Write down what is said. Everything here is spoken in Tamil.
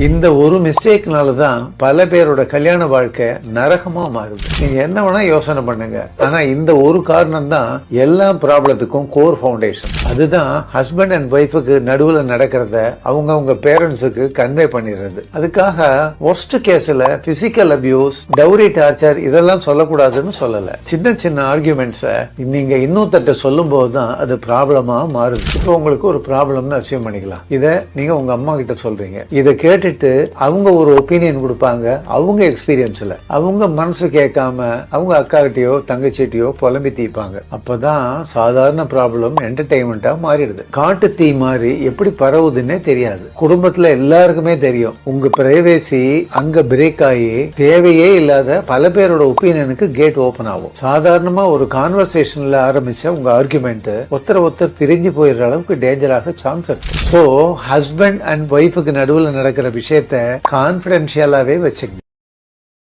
இந்த ஒரு மிஸ்டேக்னால தான் பல பேரோட கல்யாண வாழ்க்கை நரகமா மாறுது. நீங்க என்ன வேணா யோசனை பண்ணுங்க, ஆனா இந்த ஒரு காரணம் தான் எல்லா ப்ராப்ளத்துக்கும் கோர் ஃபவுண்டேஷன். அதுதான் ஹஸ்பண்ட் அண்ட் ஒய்ஃபுக்கு நடுவுல நடக்கிறத அவங்க பேரண்ட்ஸுக்கு கன்வே பண்ணிடுறது. அதுக்காக ஒர்ஸ்ட் கேஸ்ல பிசிக்கல் அபியூஸ், டவுரி டார்ச்சர் இதெல்லாம் சொல்லக்கூடாதுன்னு சொல்லல. சின்ன சின்ன ஆர்குமெண்ட்ஸ நீங்க இன்னொருத்தட்ட சொல்லும் போதுதான் அது ப்ராப்ளமா மாறுது. இப்போ உங்களுக்கு ஒரு ப்ராப்ளம்னு அசியூம் பண்ணிக்கலாம். இத நீங்க உங்க அம்மா கிட்ட சொல்றீங்க. இதை கேட்டுட்டு அவங்க ஒரு ஒப்பீனியன் கொடுப்பாங்க. அவங்க எக்ஸ்பீரியன்ஸ்ல அவங்க மனசு கேட்காம அவங்க அக்கா கிட்டயோ தங்கச்சிட்டியோ புலம்பி தீப்பாங்க. அப்பதான் சாதாரண ப்ராப்ளம் என்டர்டைன்மெண்டா மாறிடுது. காட்டு தீ மாதிரி எப்படி பரவுதுன்னே தெரியாது. குடும்பத்துல எல்லாருக்குமே தெரியும். உங்க பிரைவேசி அங்க பிரேக் ஆகி தேவையே இல்லாத பல பேரோட ஒப்பீனியனுக்கு கேட் ஓபன் ஆகும். சாதாரணமா ஒரு கான்வர்சேஷன்ல ஆரம்பிச்ச உங்க ஆர்குமெண்ட் ஒருத்தர் பிரிஞ்சு போயிடுற அளவுக்கு டேஞ்சராக சான்ஸ் இருக்கு. சோ ஹஸ்பண்ட் அண்ட் ஒய்ஃபுக்கு நடுவுல நடக்கிற விஷயத்த கான்பிடென்ஷியலாவே வச்சுக்கணும்.